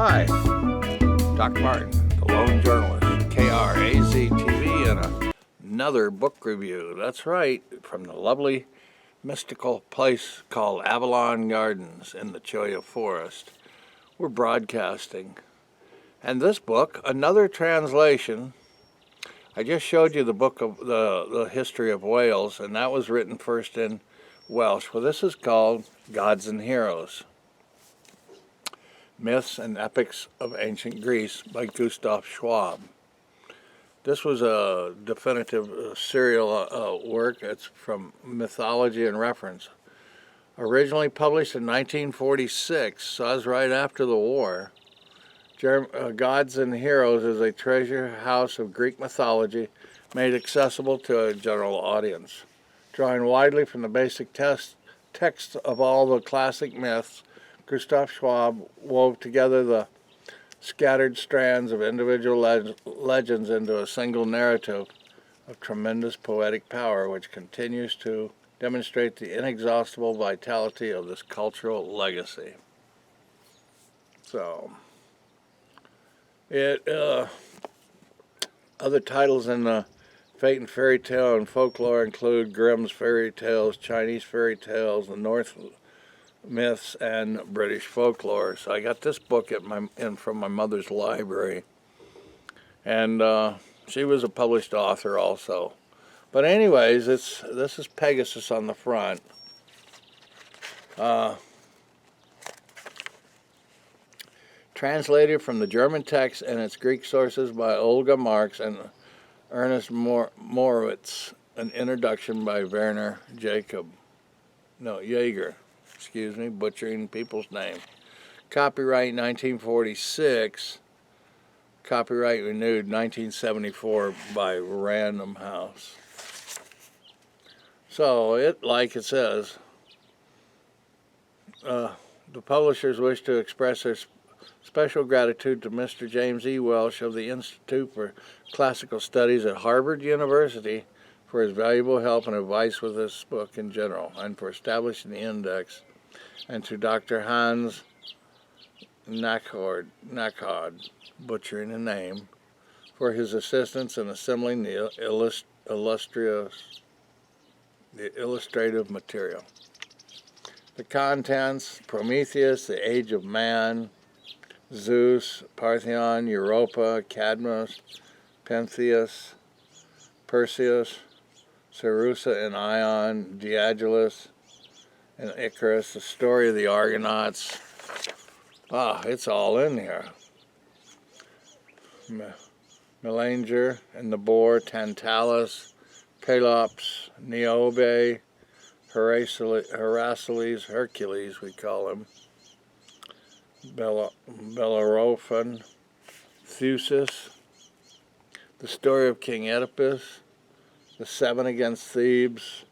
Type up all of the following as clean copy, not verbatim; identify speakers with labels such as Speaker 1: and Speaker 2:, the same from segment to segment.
Speaker 1: Hi, Dr. Martin, the lone journalist, KRAZ-TV, and another book review. That's right, from the lovely mystical place called Avalon Gardens in the Cholla Forest. We're broadcasting. And this book, another translation, I just showed you the book of the history of Wales, and that was written first in Welsh. Well, this is called Gods and Heroes, Myths and Epics of Ancient Greece by Gustav Schwab. This was a definitive serial work. It's from Mythology and Reference. Originally published in 1946, so that was right after the war. Gods and Heroes is a treasure house of Greek mythology made accessible to a general audience. Drawing widely from the basic text of all the classic myths, Gustav Schwab wove together the scattered strands of individual legends into a single narrative of tremendous poetic power, which continues to demonstrate the inexhaustible vitality of this cultural legacy. So, other titles in the Fate and Fairy Tale and folklore include Grimm's fairy tales, Chinese fairy tales, the North myths, and British folklore. So I got this book from my mother's library, and she was a published author also. But anyways, this is Pegasus on the front. Translated from the German text and its Greek sources by Olga Marx and Ernest Moritz. An introduction by Werner Jaeger. Butchering people's name. Copyright 1946. Copyright renewed 1974 by Random House. So like it says, the publishers wish to express their special gratitude to Mr. James E. Welsh of the Institute for Classical Studies at Harvard University for his valuable help and advice with this book in general, and for establishing the index, and to Dr. Hans Nachod, butchering a name, for his assistance in assembling the illustrative material. The contents: Prometheus, the Age of Man, Zeus, Parthenon, Europa, Cadmus, Pentheus, Perseus, Cerusa and Ion, Diagelus, and Icarus, the story of the Argonauts. It's all in here. Melanger and the Boar, Tantalus, Pelops, Niobe, Hercules, we call him, Bellerophon, Thusis, the story of King Oedipus, the Seven against Thebes,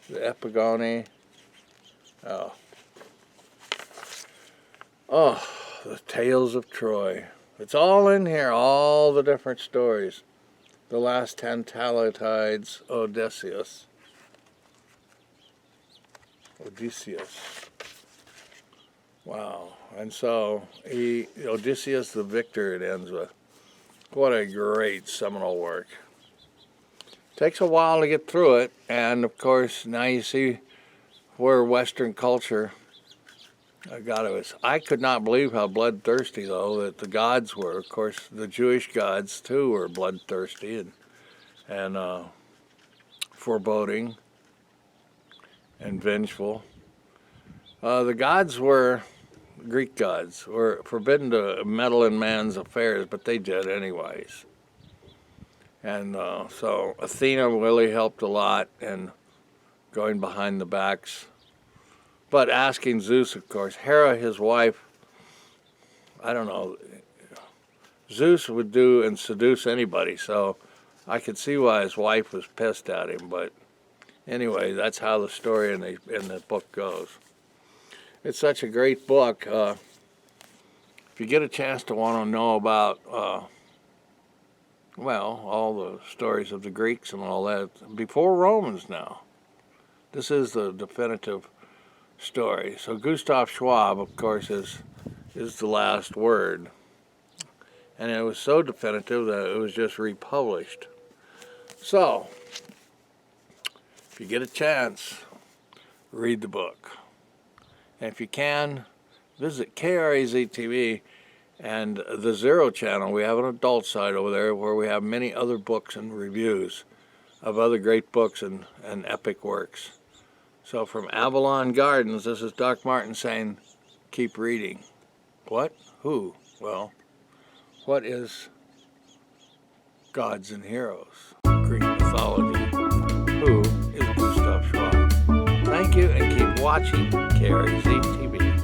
Speaker 1: the Epigone, the Tales of Troy. It's all in here, all the different stories. The last Tantalitides, Odysseus. Wow. And so, Odysseus the Victor, it ends with. What a great seminal work. Takes a while to get through it, and of course, now you see where Western culture got us. I could not believe how bloodthirsty, though, that the gods were. Of course, the Jewish gods, too, were bloodthirsty and foreboding and vengeful. The gods Greek gods were forbidden to meddle in man's affairs, but they did anyways. And so Athena really helped a lot in going behind the backs. But asking Zeus, of course, Hera, his wife, I don't know, Zeus would do and seduce anybody, so I could see why his wife was pissed at him. But anyway, that's how the story in the book goes. It's such a great book. If you get a chance to want to know about, all the stories of the Greeks and all that, before Romans now, this is the definitive story. So Gustav Schwab, of course, is is the last word. And it was so definitive that it was just republished. So, if you get a chance, read the book. And if you can, visit KRAZ TV and the Zero channel. We have an adult side over there where we have many other books and reviews of other great books and epic works. So from Avalon Gardens, this is Doc Martin saying, keep reading. What? Who? Well, what is Gods and Heroes? Greek mythology. Who is Gustav Schwab? Thank you, and keep watching KRAZ TV.